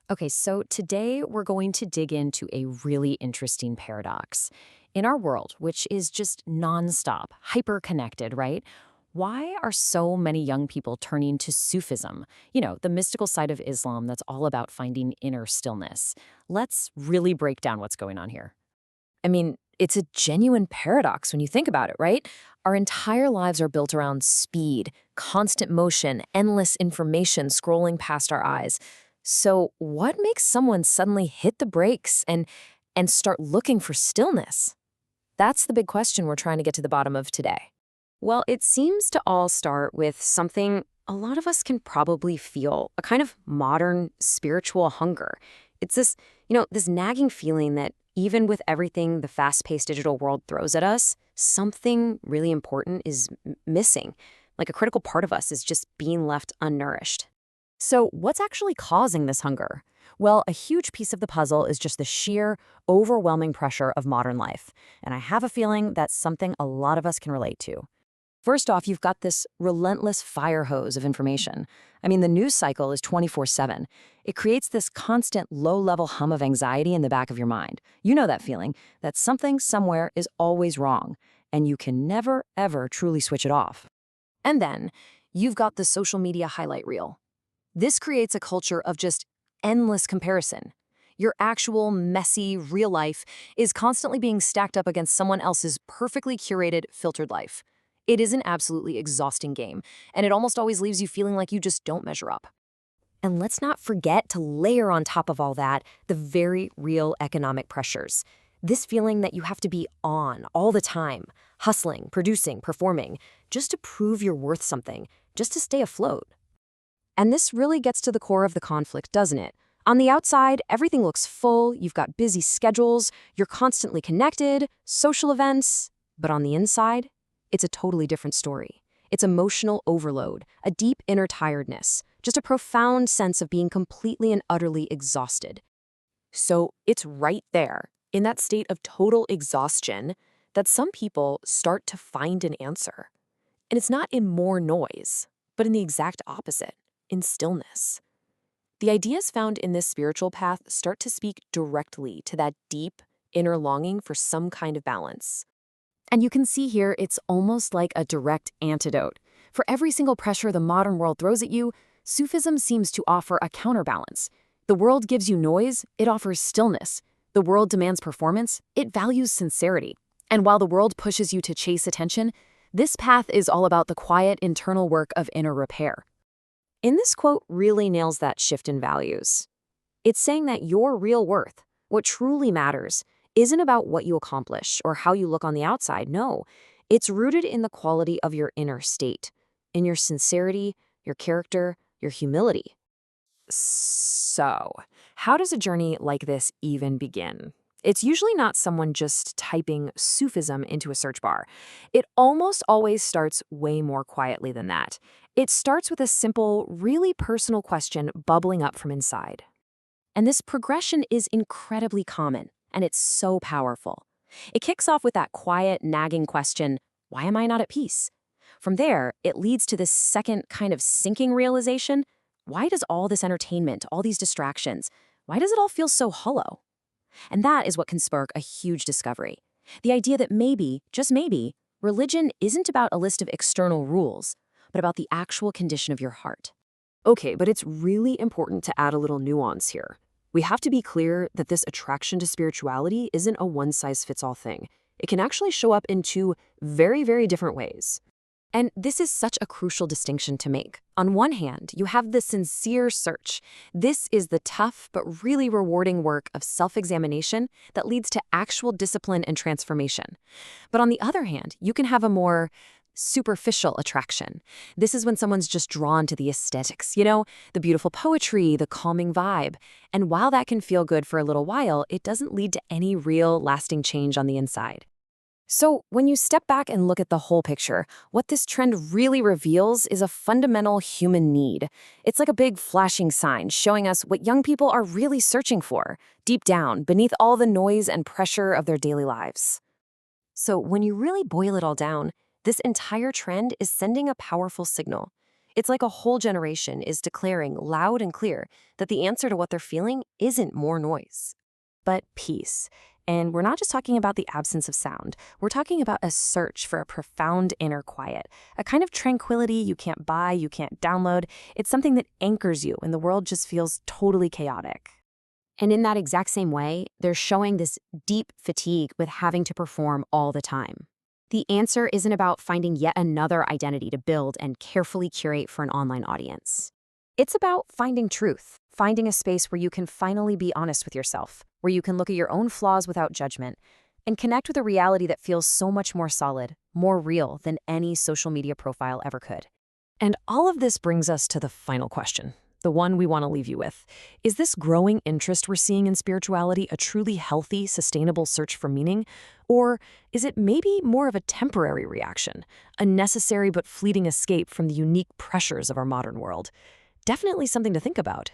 Okay, so today we're going to dig into a really interesting paradox. In our world, which is just nonstop, hyper connected, right? Why are so many young people turning to Sufism? The mystical side of Islam that's all about finding inner stillness. Let's really break down what's going on here. I mean, it's a genuine paradox when you think about it, right? Our entire lives are built around speed, constant motion, endless information scrolling past our eyes. So, what makes someone suddenly hit the brakes and start looking for stillness? That's the big question we're trying to get to the bottom of today. Well, it seems to all start with something a lot of us can probably feel, a kind of modern spiritual hunger. It's this nagging feeling that even with everything the fast-paced digital world throws at us, something really important is missing. Like a critical part of us is just being left unnourished. So, what's actually causing this hunger? Well, a huge piece of the puzzle is just the sheer, overwhelming pressure of modern life. And I have a feeling that's something a lot of us can relate to. First off, you've got this relentless fire hose of information. I mean, the news cycle is 24/7. It creates this constant low-level hum of anxiety in the back of your mind. You know that feeling, that something somewhere is always wrong, and you can never, ever truly switch it off. And then, you've got the social media highlight reel. This creates a culture of just endless comparison. Your actual, messy, real life is constantly being stacked up against someone else's perfectly curated, filtered life. It is an absolutely exhausting game, and it almost always leaves you feeling like you just don't measure up. And let's not forget to layer on top of all that the very real economic pressures. This feeling that you have to be on all the time, hustling, producing, performing, just to prove you're worth something, just to stay afloat. And this really gets to the core of the conflict, doesn't it? On the outside, everything looks full, you've got busy schedules, you're constantly connected, social events. But on the inside, it's a totally different story. It's emotional overload, a deep inner tiredness, just a profound sense of being completely and utterly exhausted. So it's right there, in that state of total exhaustion, that some people start to find an answer. And it's not in more noise, but in the exact opposite, in stillness. The ideas found in this spiritual path start to speak directly to that deep inner longing for some kind of balance. And you can see here it's almost like a direct antidote. For every single pressure the modern world throws at you, Sufism seems to offer a counterbalance. The world gives you noise, it offers stillness. The world demands performance, it values sincerity. And while the world pushes you to chase attention, this path is all about the quiet internal work of inner repair. In this quote really nails that shift in values. It's saying that your real worth, what truly matters, isn't about what you accomplish or how you look on the outside. No, it's rooted in the quality of your inner state, in your sincerity, your character, your humility. So, how does a journey like this even begin? It's usually not someone just typing Sufism into a search bar. It almost always starts way more quietly than that. It starts with a simple, really personal question bubbling up from inside. And this progression is incredibly common, and it's so powerful. It kicks off with that quiet, nagging question, why am I not at peace? From there, it leads to this second kind of sinking realization, why does all this entertainment, all these distractions, why does it all feel so hollow? And that is what can spark a huge discovery. The idea that maybe, just maybe, religion isn't about a list of external rules, but about the actual condition of your heart. Okay, but it's really important to add a little nuance here. We have to be clear that this attraction to spirituality isn't a one-size-fits-all thing. It can actually show up in two very, very different ways. And this is such a crucial distinction to make. On one hand, you have the sincere search. This is the tough but really rewarding work of self-examination that leads to actual discipline and transformation. But on the other hand, you can have a more superficial attraction. This is when someone's just drawn to the aesthetics, the beautiful poetry, the calming vibe. And while that can feel good for a little while, it doesn't lead to any real lasting change on the inside. So, when you step back and look at the whole picture, what this trend really reveals is a fundamental human need. It's like a big flashing sign showing us what young people are really searching for, deep down, beneath all the noise and pressure of their daily lives. So, when you really boil it all down, this entire trend is sending a powerful signal. It's like a whole generation is declaring loud and clear that the answer to what they're feeling isn't more noise, but peace. And we're not just talking about the absence of sound. We're talking about a search for a profound inner quiet, a kind of tranquility you can't buy, you can't download. It's something that anchors you when the world just feels totally chaotic. And in that exact same way, they're showing this deep fatigue with having to perform all the time. The answer isn't about finding yet another identity to build and carefully curate for an online audience. It's about finding truth, finding a space where you can finally be honest with yourself, where you can look at your own flaws without judgment, and connect with a reality that feels so much more solid, more real than any social media profile ever could. And all of this brings us to the final question, the one we want to leave you with. Is this growing interest we're seeing in spirituality a truly healthy, sustainable search for meaning? Or is it maybe more of a temporary reaction, a necessary but fleeting escape from the unique pressures of our modern world? Definitely something to think about.